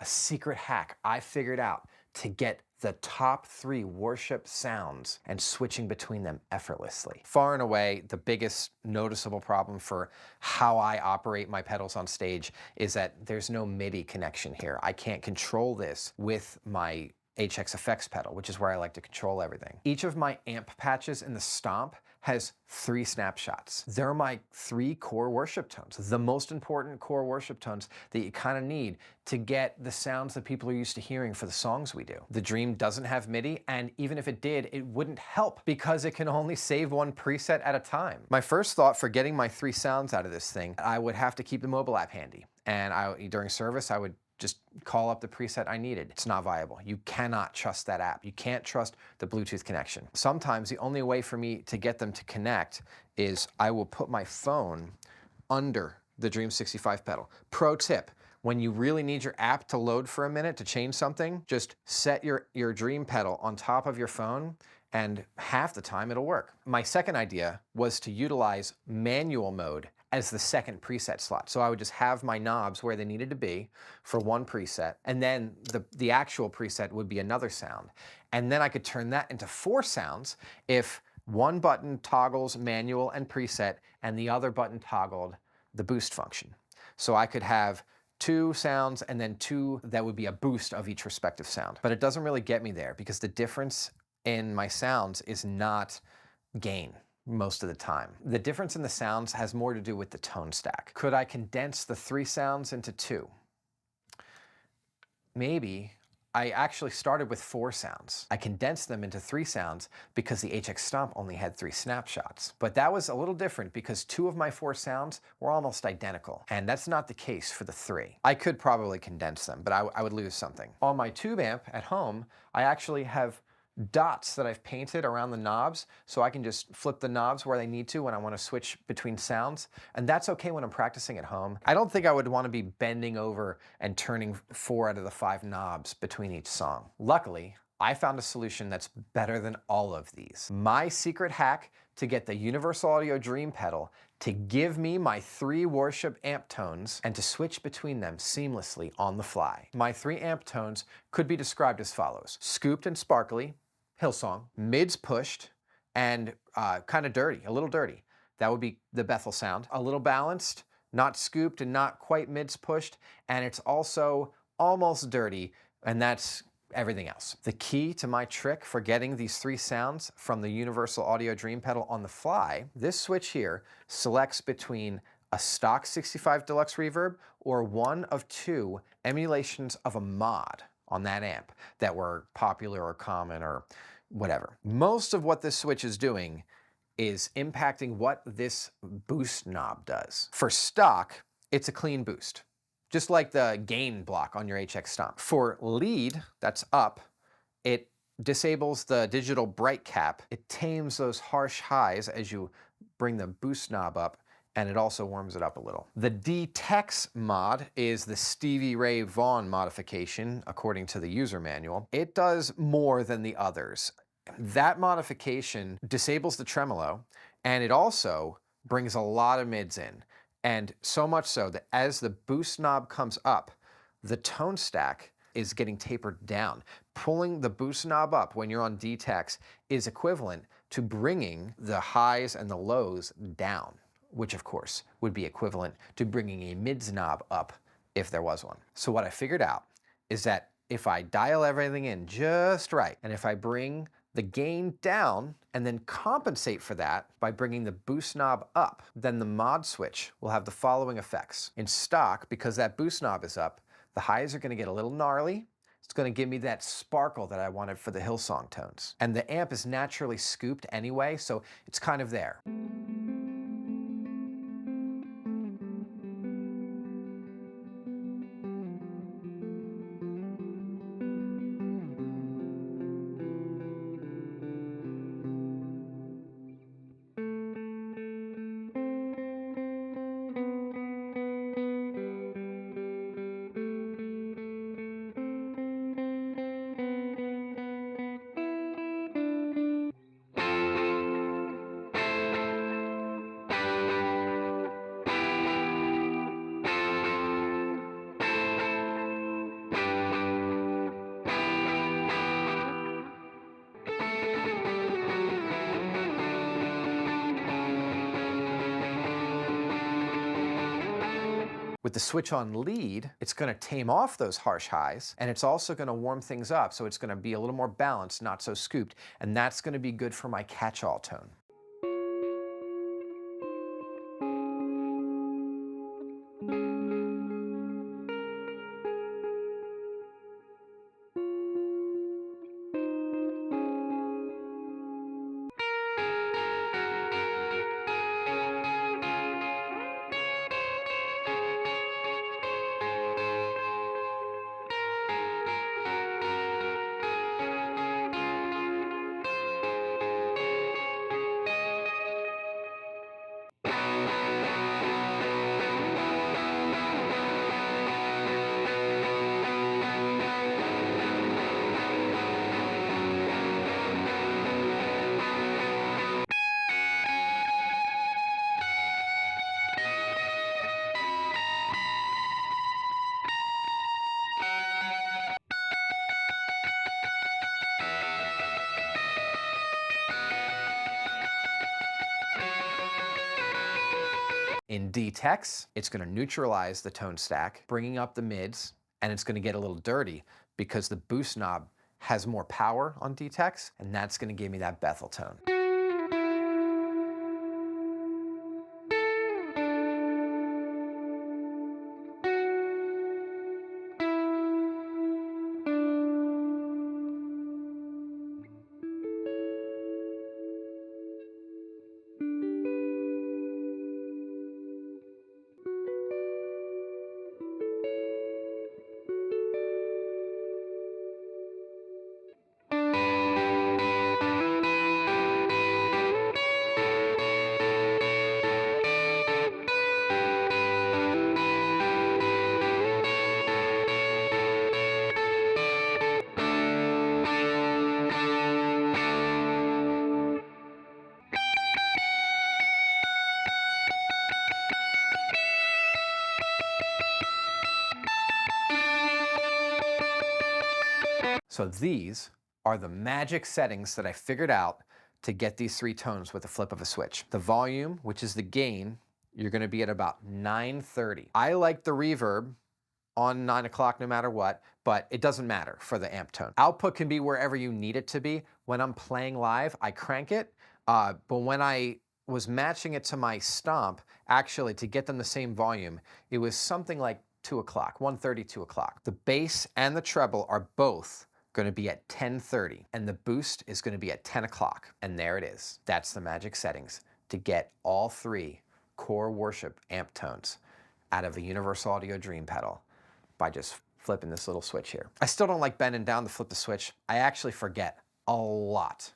a secret hack I figured out to get the top 3 worship sounds and switching between them effortlessly. Far and away, the biggest noticeable problem for how I operate my pedals on stage is that there's no MIDI connection here. I can't control this with my HX Effects pedal, which is where I like to control everything. Each of my amp patches in the stomp has 3 snapshots. They're my 3 core worship tones, the most important core worship tones that you kind of need to get the sounds that people are used to hearing for the songs we do. The Dream doesn't have MIDI, and even if it did, it wouldn't help because it can only save 1 preset at a time. My first thought for getting my 3 sounds out of this thing, I would have to keep the mobile app handy. And during service, I would just call up the preset I needed. It's not viable. You cannot trust that app. You can't trust the Bluetooth connection. Sometimes the only way for me to get them to connect is I will put my phone under the Dream 65 pedal. Pro tip, when you really need your app to load for a minute to change something, just set your Dream pedal on top of your phone and half the time it'll work. My second idea was to utilize manual mode as the second preset slot. So I would just have my knobs where they needed to be for 1 preset, and then the actual preset would be another sound. And then I could turn that into 4 sounds if 1 button toggles manual and preset, and the other button toggled the boost function. So I could have 2 sounds and then 2 that would be a boost of each respective sound. But it doesn't really get me there because the difference in my sounds is not gain most of the time. The difference in the sounds has more to do with the tone stack. Could I condense the 3 sounds into 2? Maybe. I actually started with 4 sounds. I condensed them into 3 sounds because the HX Stomp only had 3 snapshots. But that was a little different because 2 of my 4 sounds were almost identical. And that's not the case for the 3. I could probably condense them, but I would lose something. On my tube amp at home, I actually have dots that I've painted around the knobs so I can just flip the knobs where they need to when I want to switch between sounds. And that's okay when I'm practicing at home. I don't think I would want to be bending over and turning 4 out of the 5 knobs between each song. Luckily, I found a solution that's better than all of these. My secret hack to get the Universal Audio Dream pedal to give me my 3 worship amp tones and to switch between them seamlessly on the fly. My 3 amp tones could be described as follows: scooped and sparkly, Hillsong; mids pushed, and kind of dirty, a little dirty. That would be the Bethel sound. A little balanced, not scooped and not quite mids pushed, and it's also almost dirty, and that's everything else. The key to my trick for getting these 3 sounds from the Universal Audio Dream pedal on the fly, this switch here selects between a stock 65 Deluxe reverb or 1 of 2 emulations of a mod on that amp that were popular or common or whatever. Most of what this switch is doing is impacting what this boost knob does. For stock, it's a clean boost, just like the gain block on your HX Stomp. For lead, that's up, it disables the digital bright cap. It tames those harsh highs as you bring the boost knob up, and it also warms it up a little. The D-Tex mod is the Stevie Ray Vaughan modification, according to the user manual. It does more than the others. That modification disables the tremolo, and it also brings a lot of mids in. And so much so that as the boost knob comes up, the tone stack is getting tapered down. Pulling the boost knob up when you're on D-Tex is equivalent to bringing the highs and the lows down, which of course would be equivalent to bringing a mids knob up if there was one. So what I figured out is that if I dial everything in just right, and if I bring the gain down and then compensate for that by bringing the boost knob up, then the mod switch will have the following effects. In stock, because that boost knob is up, the highs are going to get a little gnarly. It's going to give me that sparkle that I wanted for the Hillsong tones. And the amp is naturally scooped anyway, so it's kind of there. With the switch on lead, it's going to tame off those harsh highs, and it's also going to warm things up, so it's going to be a little more balanced, not so scooped, and that's going to be good for my catch-all tone. In D-Tex, it's going to neutralize the tone stack, bringing up the mids, and it's going to get a little dirty because the boost knob has more power on D-Tex, and that's going to give me that Bethel tone. So these are the magic settings that I figured out to get these three tones with the flip of a switch. The volume, which is the gain, you're going to be at about 930. I like the reverb on 9 o'clock no matter what, but it doesn't matter for the amp tone. Output can be wherever you need it to be. When I'm playing live, I crank it, but when I was matching it to my stomp, actually to get them the same volume, it was something like 2 o'clock, 1:30, 2 o'clock. The bass and the treble are both going to be at 10:30, and the boost is going to be at 10 o'clock. And there it is. That's the magic settings to get all three core worship amp tones out of a Universal Audio Dream pedal by just flipping this little switch here. I still don't like bending down to flip the switch. I actually forget a lot.